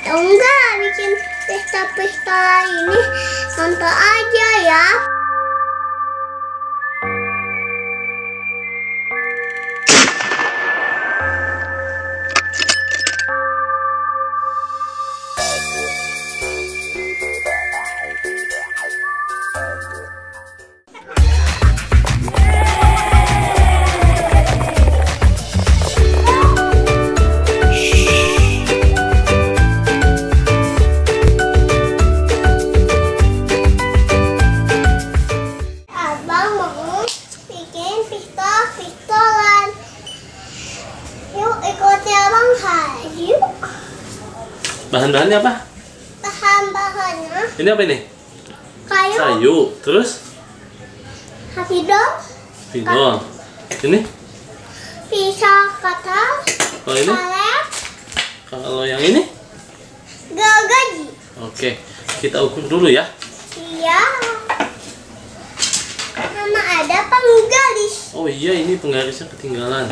Atau enggak bikin pesta-pesta ini santai aja ya. Bahan-bahannya apa? Bahan-bahannya Ini apa ini? kayu, Kayu. Terus? spidol, Spidol. Ini? pisau, kata, Kalau ini? karet, Kalau yang ini? gergaji. Oke, kita ukur dulu ya. Iya. Sama ada penggaris. Oh iya, ini penggarisnya ketinggalan.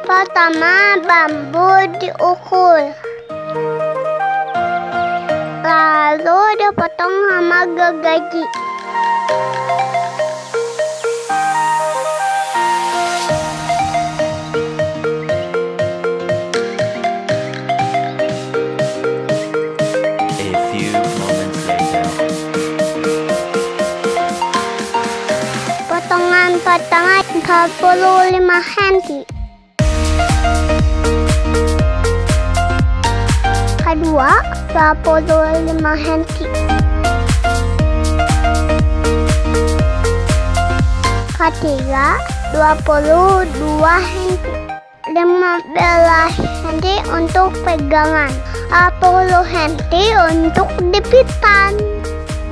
Pertama, bambu diukur. Lalu dipotong sama gergaji. A few moments later. Potongan pertama 45 cm. Kedua 25 cm. Ketiga 22 cm. 15 cm untuk pegangan, 40 cm untuk dipitan,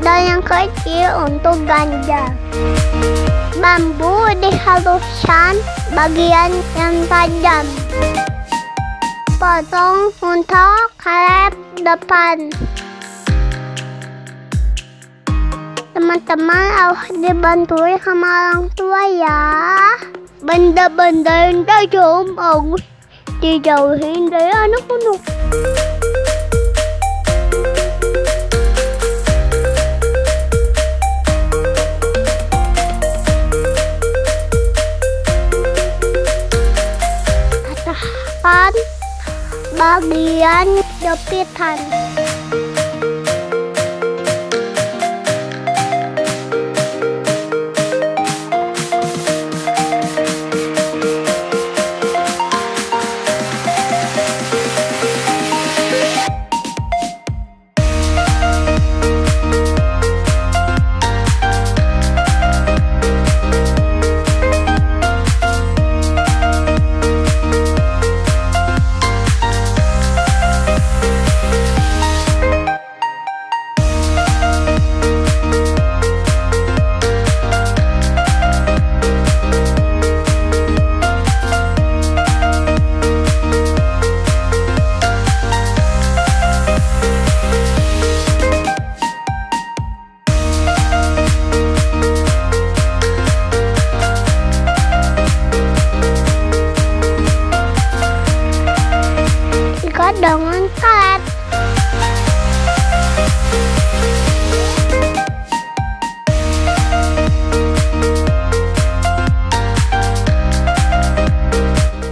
dan yang kecil untuk ganjal. Bambu dihaluskan bagian yang tajam. Potong untuk karet depan. Teman-teman harus dibantu sama orang tua ya. Benda-benda yang tajam harus dijauhin dari anak-anak. Patahkan bagian jepitan. Dengan karet.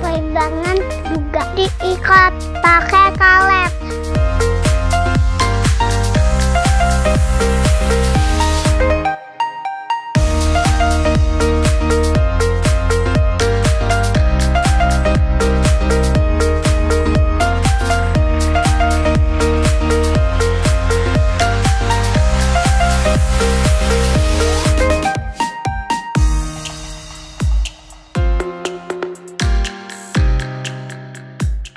Pegangan juga diikat pakai karet.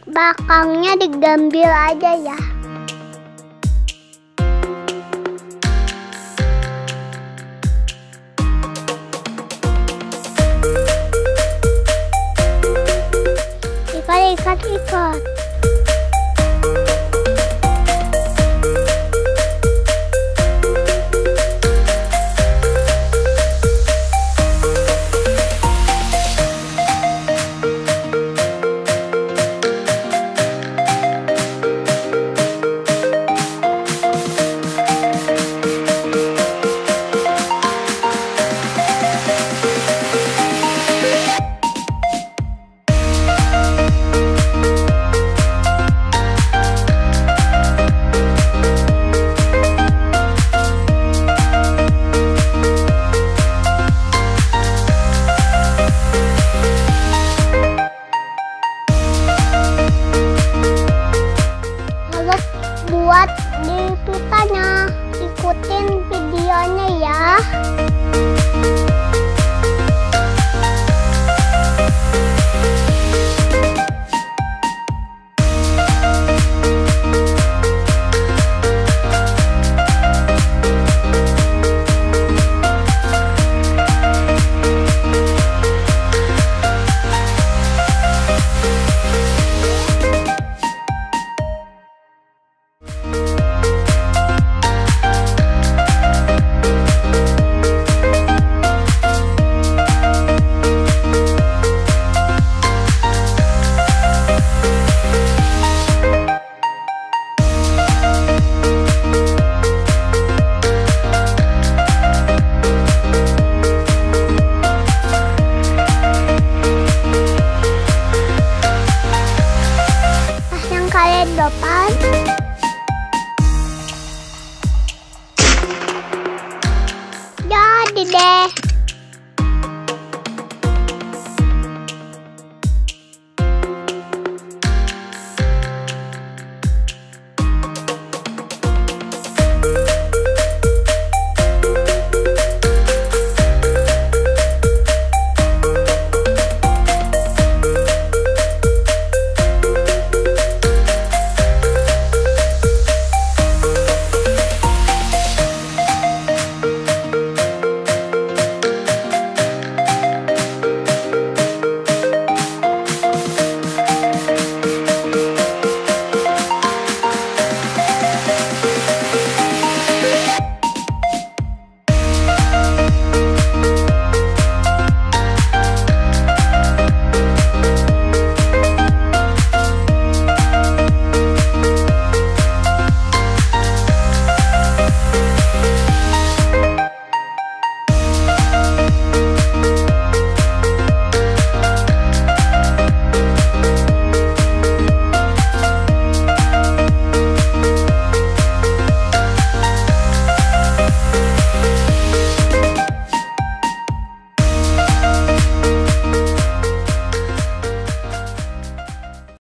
Belakangnya digambil aja ya. Ikat. kan?